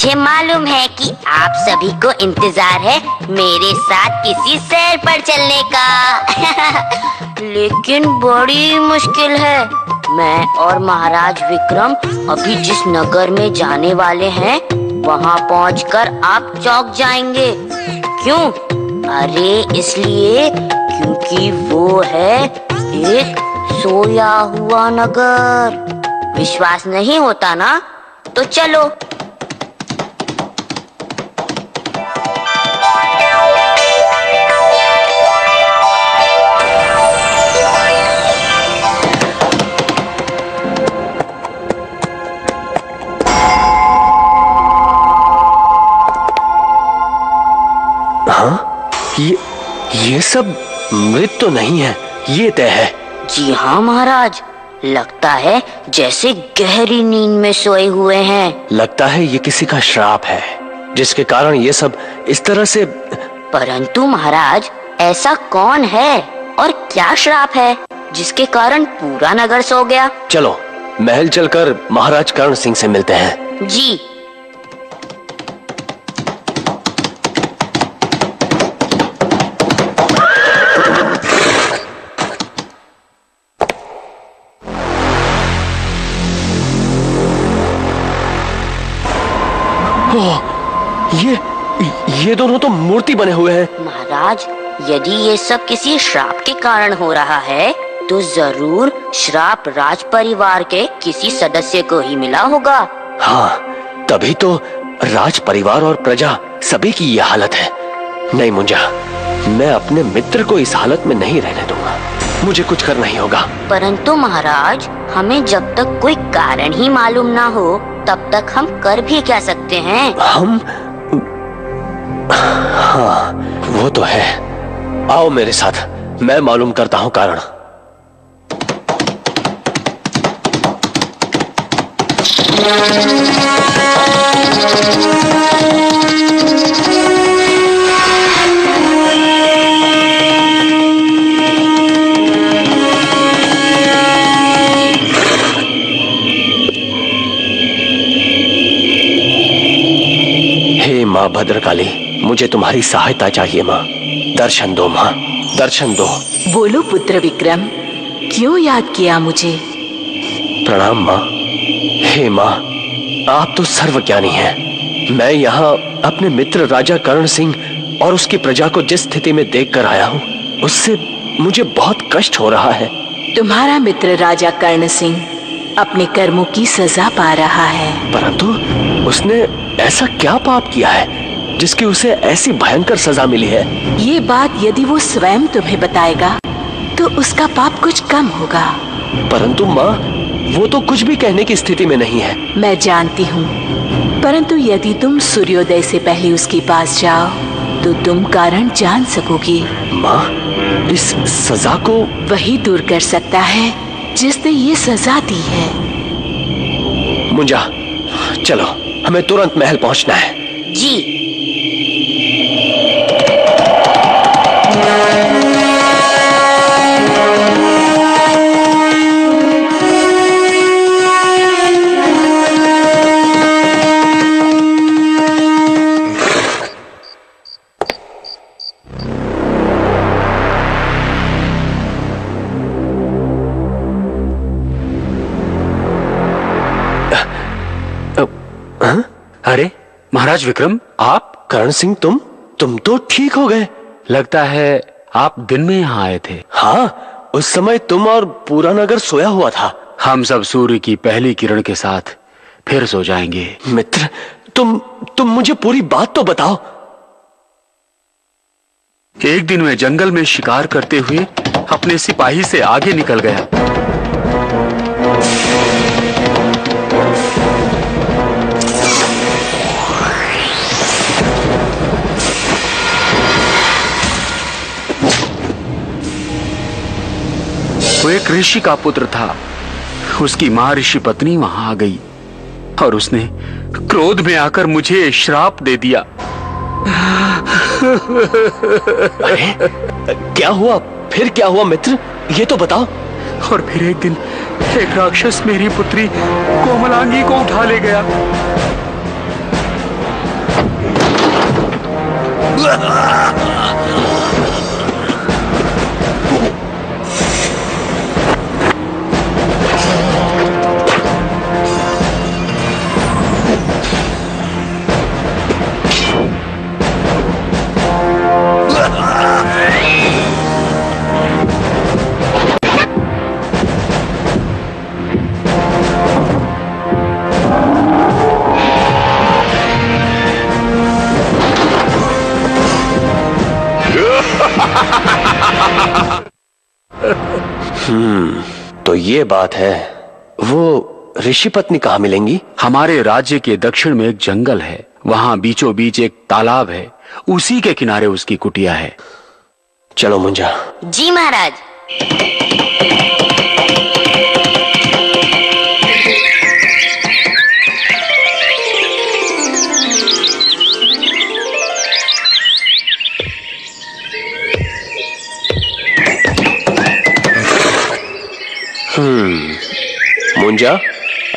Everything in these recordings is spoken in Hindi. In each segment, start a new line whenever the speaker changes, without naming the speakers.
मुझे मालूम है कि आप सभी को इंतजार है मेरे साथ किसी सैर पर चलने का। लेकिन बड़ी मुश्किल है। मैं और महाराज विक्रम अभी जिस नगर में जाने वाले हैं वहाँ पहुँचकर आप चौंक जाएंगे। क्यों? अरे इसलिए क्योंकि वो है एक सोया हुआ नगर। विश्वास नहीं होता ना? तो चलो।
हाँ, ये सब मृत तो नहीं है, ये तय है।
जी हाँ महाराज, लगता है जैसे गहरी नींद में सोए हुए हैं।
लगता है ये किसी का श्राप है जिसके कारण ये सब इस तरह से।
परंतु महाराज, ऐसा कौन है और क्या श्राप है जिसके कारण पूरा नगर सो गया?
चलो महल चलकर महाराज कर्ण सिंह से मिलते हैं।
जी।
ये दोनों तो मूर्ति बने हुए हैं।
महाराज, यदि ये सब किसी श्राप के कारण हो रहा है तो जरूर श्राप राज परिवार के किसी सदस्य को ही मिला होगा।
हाँ, तभी तो राज परिवार और प्रजा सभी की ये हालत है। नहीं मुंजा, मैं अपने मित्र को इस हालत में नहीं रहने दूंगा। मुझे कुछ करना ही होगा।
परंतु महाराज, हमें जब तक कोई कारण ही मालूम ना हो तब तक हम कर भी क्या सकते हैं?
हम? हाँ, वो तो है। आओ मेरे साथ, मैं मालूम करता हूँ कारण। हे माँ भद्रकाली, मुझे तुम्हारी सहायता चाहिए माँ। दर्शन दो माँ, दर्शन दो।
बोलो पुत्र विक्रम, क्यों याद किया मुझे?
प्रणाम माँ। हे माँ, आप तो सर्वज्ञानी हैं। मैं यहाँ अपने मित्र राजा कर्ण सिंह और उसकी प्रजा को जिस स्थिति में देखकर आया हूँ उससे मुझे बहुत कष्ट हो रहा है।
तुम्हारा मित्र राजा कर्ण सिंह अपने कर्मों की सजा पा रहा है।
परंतु उसने ऐसा क्या पाप किया है जिसकी उसे ऐसी भयंकर सजा मिली है?
ये बात यदि वो स्वयं तुम्हें बताएगा तो उसका पाप कुछ कम होगा।
परंतु माँ, वो तो कुछ भी कहने की स्थिति में नहीं है।
मैं जानती हूँ, परंतु यदि तुम सूर्योदय से पहले उसके पास जाओ तो तुम कारण जान सकोगी।
माँ, इस सजा को
वही दूर कर सकता है जिसने ये सजा दी है।
मुंजा, चलो, हमें तुरंत महल पहुँचना है।
जी।
अरे महाराज विक्रम, आप?
कर्ण सिंह, तुम तो ठीक हो गए।
लगता है आप दिन में यहाँ आए थे।
हाँ, उस समय तुम और पूरा नगर सोया हुआ था।
हम सब सूर्य की पहली किरण के साथ फिर सो जाएंगे।
मित्र, तुम मुझे पूरी बात तो बताओ।
एक दिन मैं जंगल में शिकार करते हुए अपने सिपाही से आगे निकल गया। वो एक ऋषि का पुत्र था। उसकी मां ऋषि पत्नी वहां आ गई और उसने क्रोध में आकर मुझे श्राप दे दिया।
अरे, क्या हुआ? फिर क्या हुआ मित्र, ये तो बताओ।
और फिर एक दिन एक राक्षस मेरी पुत्री कोमलांगी को उठा ले गया।
तो ये बात है। वो ऋषि पत्नी कहाँ मिलेंगी?
हमारे राज्य के दक्षिण में एक जंगल है, वहां बीचों बीच एक तालाब है, उसी के किनारे उसकी कुटिया है।
चलो मुंजा।
जी महाराज।
मुंजा,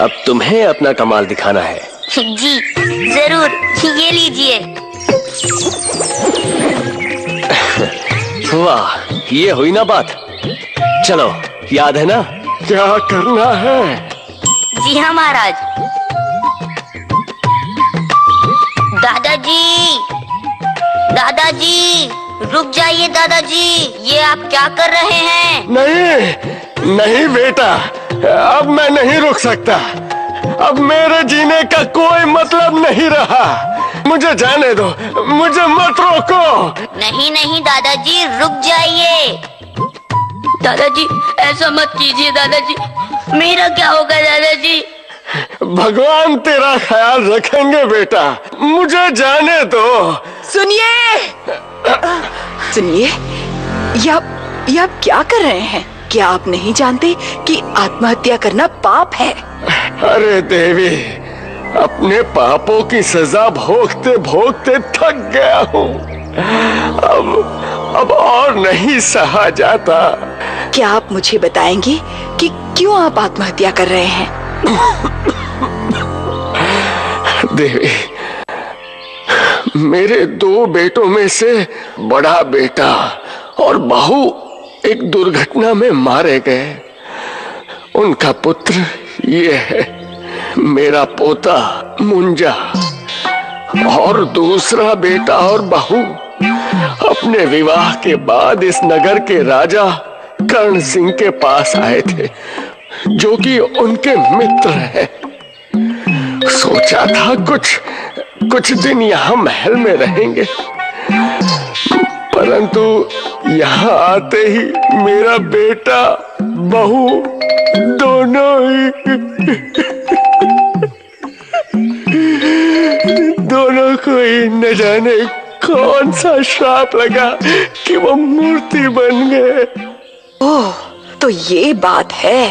अब तुम्हें अपना कमाल दिखाना है।
जी जरूर, ये लीजिए।
वाह, ये हुई ना बात। चलो, याद है ना क्या करना है?
जी हाँ महाराज। दादाजी, दादाजी, रुक जाइए दादाजी, ये आप क्या कर रहे हैं?
नहीं नहीं बेटा, अब मैं नहीं रुक सकता। अब मेरे जीने का कोई मतलब नहीं रहा। मुझे जाने दो, मुझे मत रोको।
नहीं नहीं दादाजी, रुक जाइए। दादाजी ऐसा मत कीजिए दादाजी, मेरा क्या होगा दादाजी?
भगवान तेरा ख्याल रखेंगे बेटा, मुझे जाने दो।
सुनिए, सुनिए, ये आप क्या कर रहे हैं? क्या आप नहीं जानते कि आत्महत्या करना पाप है?
अरे देवी, अपने पापों की सजा भोगते भोगते थक गया हूँ। अब और नहीं सहा जाता।
क्या आप मुझे बताएंगे कि क्यों आप आत्महत्या कर रहे हैं?
देवी, मेरे 2 बेटों में से बड़ा बेटा और बहू एक दुर्घटना में मारे गए। उनका पुत्र ये है, मेरा पोता मुंजा, और दूसरा बेटा और बहू अपने विवाह के बाद इस नगर के राजा कर्ण सिंह के पास आए थे, जो कि उनके मित्र हैं। सोचा था कुछ दिन यहाँ महल में रहेंगे, परंतु यहाँ आते ही मेरा बेटा बहू दोनों को ही न जाने कौन सा श्राप लगा कि वो मूर्ति बन गए।
ओह, तो ये बात है।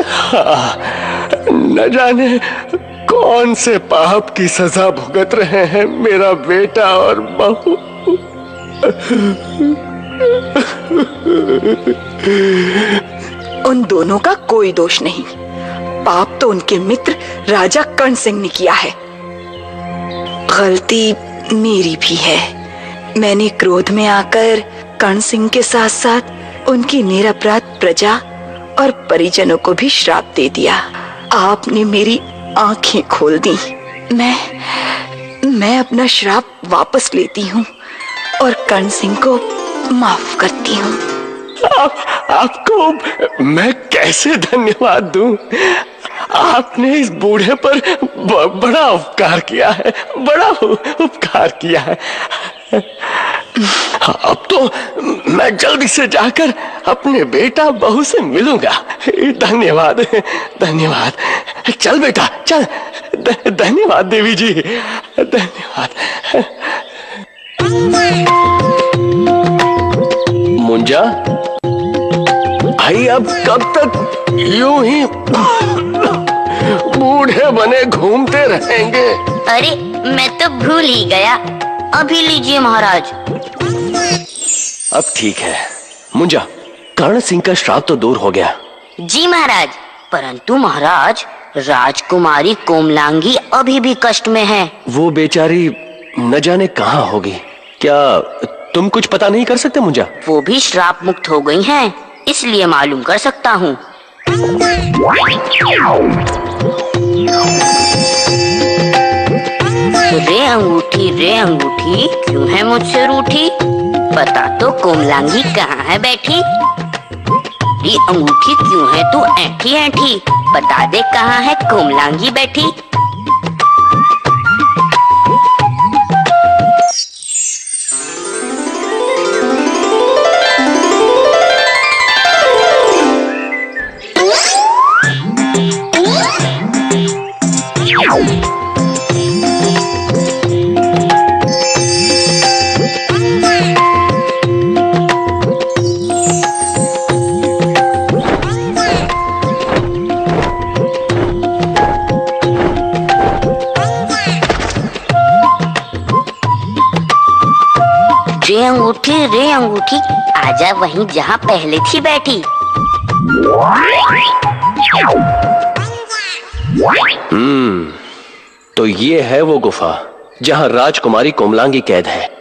हाँ, न जाने कौन से पाप की सजा भुगत रहे हैं मेरा बेटा और बहू।
उन दोनों का कोई दोष नहीं, पाप तो उनके मित्र राजा कर्ण सिंह ने किया है। गलती मेरी भी है। मैंने क्रोध में आकर कर्ण सिंह के साथ साथ उनकी निरपराध प्रजा और परिजनों को भी श्राप दे दिया। आपने मेरी आंखें खोल दी। मैं अपना श्राप वापस लेती हूँ और कर्ण सिंह को माफ करती हूँ।
आपको मैं कैसे धन्यवाद दूं? आपने इस बूढ़े पर बड़ा उपकार किया है, बड़ा उपकार किया है। अब तो मैं जल्दी से जाकर अपने बेटा बहू से मिलूंगा। धन्यवाद, धन्यवाद। चल बेटा चल। धन्यवाद देवी जी, धन्यवाद।
मुंजा, भाई अब कब तक
यूं ही बूढ़े बने घूमते रहेंगे?
अरे मैं तो भूल ही गया। अभी लीजिए महाराज।
अब ठीक है मुंजा, कर्ण सिंह का श्राप तो दूर हो गया।
जी महाराज, परंतु महाराज राजकुमारी कोमलांगी अभी भी कष्ट में है।
वो बेचारी न जाने कहाँ होगी। क्या तुम कुछ पता नहीं कर सकते मुझे?
वो भी श्राप मुक्त हो गई हैं, इसलिए मालूम कर सकता हूँ। रे अंगूठी क्यों है मुझसे रूठी? बता तो कोमलांगी कहाँ है बैठी? रे अंगूठी क्यों है तू ऐठी ऐठी? बता दे कहाँ है कोमलांगी बैठी? रे अंगूठी आजा वहीं जहाँ पहले थी बैठी।
तो ये है वो गुफा जहाँ राजकुमारी कोमलांगी कैद है।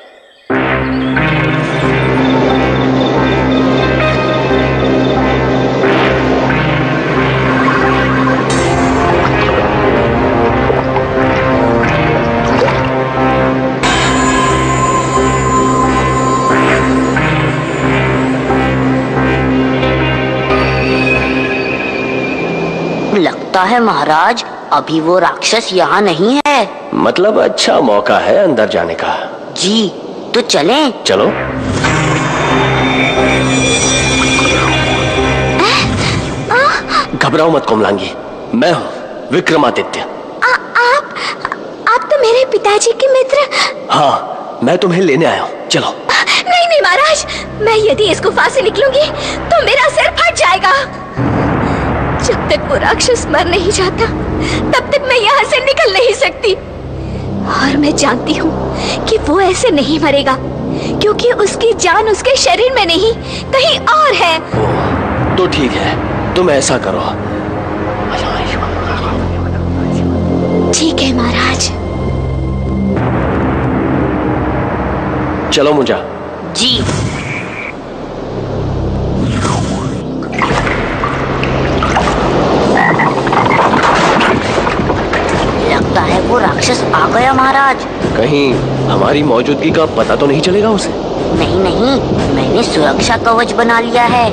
लगता है महाराज अभी वो राक्षस यहाँ नहीं है।
मतलब अच्छा मौका है अंदर जाने का।
जी तो चलें?
चलो। घबराओ मत कोमलांगी, मैं हूँ विक्रमादित्य।
आप तो मेरे पिताजी के मित्र।
हाँ, मैं तुम्हें लेने आया हूँ, चलो।
नहीं महाराज, मैं यदि इस गुफा से निकलूंगी तो मेरा सिर फट जाएगा। जब तक वो राक्षस मर नहीं जाता तब तक मैं यहाँ से निकल नहीं सकती। और मैं जानती हूँ कि वो ऐसे नहीं मरेगा, क्योंकि उसकी जान उसके शरीर में नहीं कहीं और है।
तो ठीक है, तुम ऐसा करो।
ठीक है महाराज।
चलो मुझा।
जी। लगता है वो राक्षस आ गया महाराज।
कहीं हमारी मौजूदगी का पता तो नहीं चलेगा उसे?
नहीं नहीं, मैंने सुरक्षा कवच बना लिया है।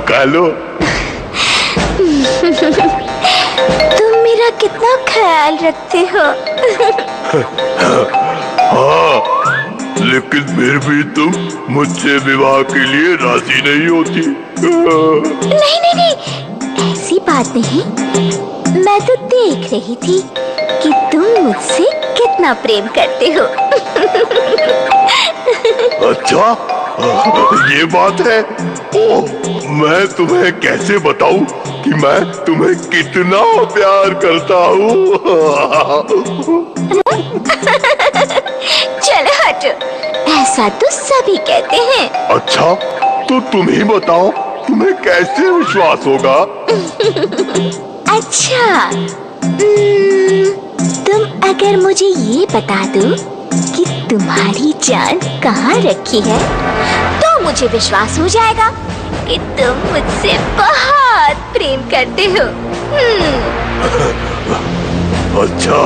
कालो
तुम मेरा कितना ख्याल रखते हो।
हाँ, लेकिन फिर भी तुम मुझसे विवाह के लिए राजी नहीं होती।
नहीं, ऐसी बात नहीं। मैं तो देख रही थी कि तुम मुझसे कितना प्रेम करते हो।
अच्छा, ये बात है। ओह, मैं तुम्हें कैसे बताऊं कि मैं तुम्हें कितना प्यार करता हूँ।
चलो हटो, ऐसा तो सभी कहते हैं।
अच्छा, तो तुम ही बताओ, तुम्हें कैसे विश्वास होगा?
अच्छा, तुम अगर मुझे ये बता दो कि तुम्हारी जान कहाँ रखी है, तो मुझे विश्वास हो जाएगा कि तुम मुझसे बहुत प्रेम करते हो।
अच्छा,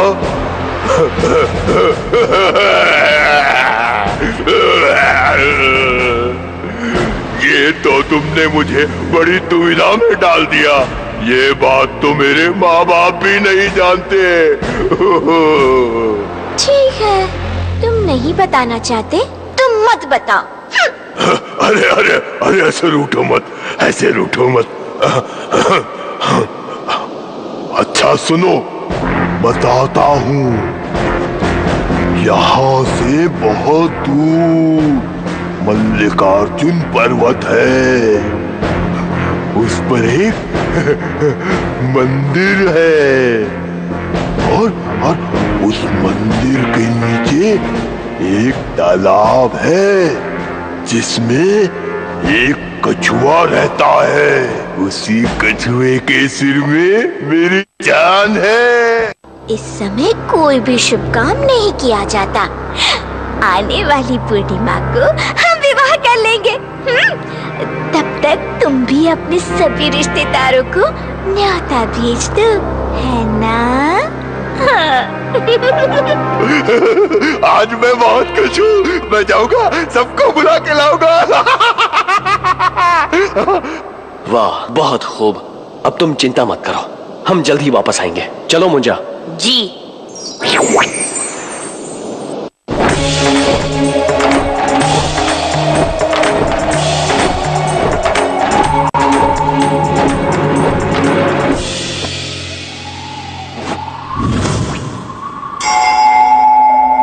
ये तो तुमने मुझे बड़ी दुविधा में डाल दिया। ये बात तो मेरे माँ बाप भी नहीं जानते।
ठीक है, तुम नहीं बताना चाहते, तुम मत बताओ।
अरे ऐसे रूठो मत। अच्छा सुनो, बताता हूँ। यहाँ से बहुत दूर मल्लिकार्जुन पर्वत है।
उस पर एक मंदिर है और उस मंदिर के नीचे एक तालाब है जिसमें एक कछुआ रहता है। उसी कछुए के सिर में मेरी जान है।
इस समय कोई भी शुभ काम नहीं किया जाता। आने वाली पूर्णिमा को हम विवाह कर लेंगे। तब तक तुम भी अपने सभी रिश्तेदारों को न्योता भेज दो, है ना?
आज मैं बहुत खुश हूँ। मैं जाऊंगा, सबको बुला के लाऊंगा।
वाह, बहुत खूब। अब तुम चिंता मत करो, हम जल्द ही वापस आएंगे। चलो मुंजा।
जी।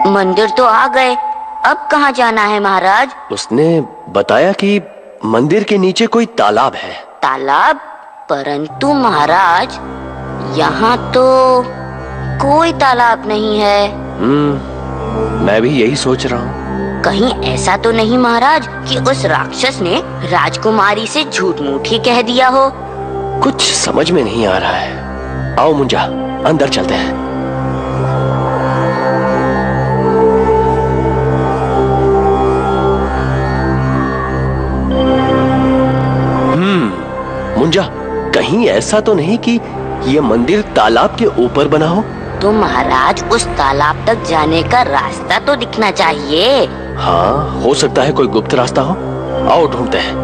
मंदिर तो आ गए, अब कहाँ जाना है महाराज?
उसने बताया कि मंदिर के नीचे कोई तालाब है।
तालाब? परंतु महाराज, यहाँ तो कोई तालाब नहीं है।
मैं भी यही सोच रहा हूँ।
कहीं ऐसा तो नहीं महाराज कि उस राक्षस ने राजकुमारी से झूठ मूठ ही कह दिया हो?
कुछ समझ में नहीं आ रहा है। आओ मुंजा, अंदर चलते हैं। मुंजा, कहीं ऐसा तो नहीं कि ये मंदिर तालाब के ऊपर बना हो?
तो महाराज, उस तालाब तक जाने का रास्ता तो दिखना चाहिए।
हाँ, हो सकता है कोई गुप्त रास्ता हो। आओ ढूंढते हैं।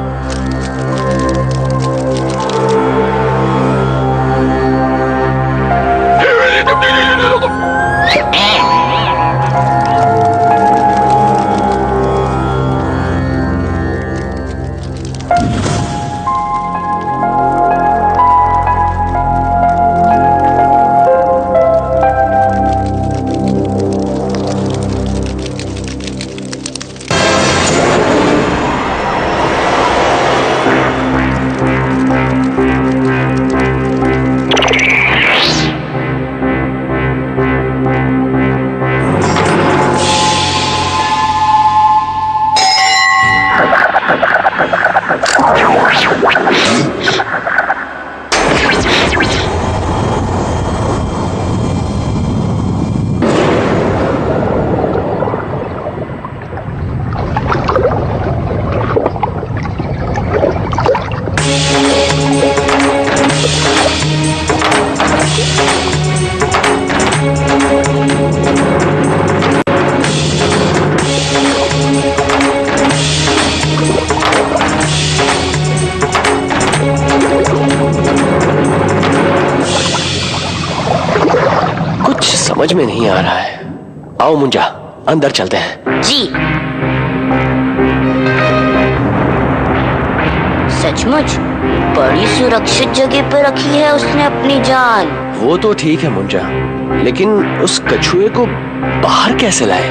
समझ में नहीं आ रहा है। आओ मुंजा, अंदर चलते हैं।
जी। सचमुच बड़ी सुरक्षित जगह पर रखी है उसने अपनी जान।
वो तो ठीक है मुंजा, लेकिन उस कछुए को बाहर कैसे लाए?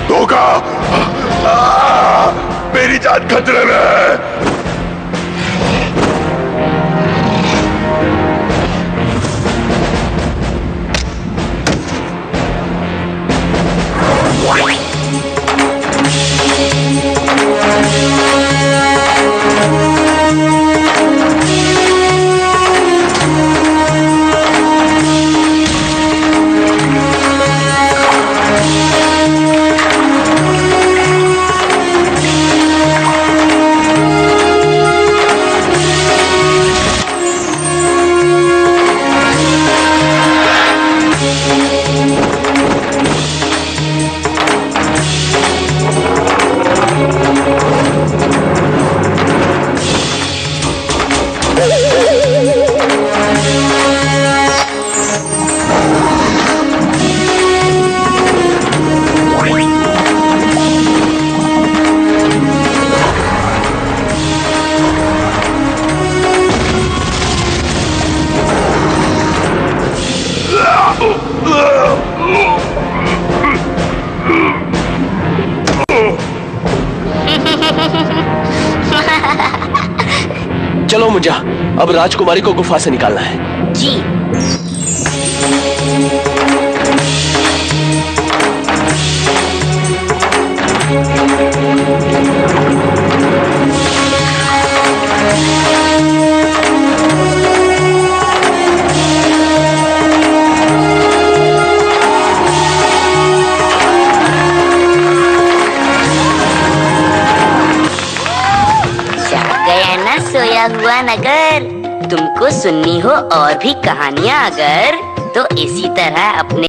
धोखा! मेरी जान खतरे में है।
चलो मुंजा, अब राजकुमारी को गुफा से निकालना है।
जी। गया ना सोया हुआ नगर। तुमको सुननी हो और भी कहानियाँ अगर, तो इसी तरह अपने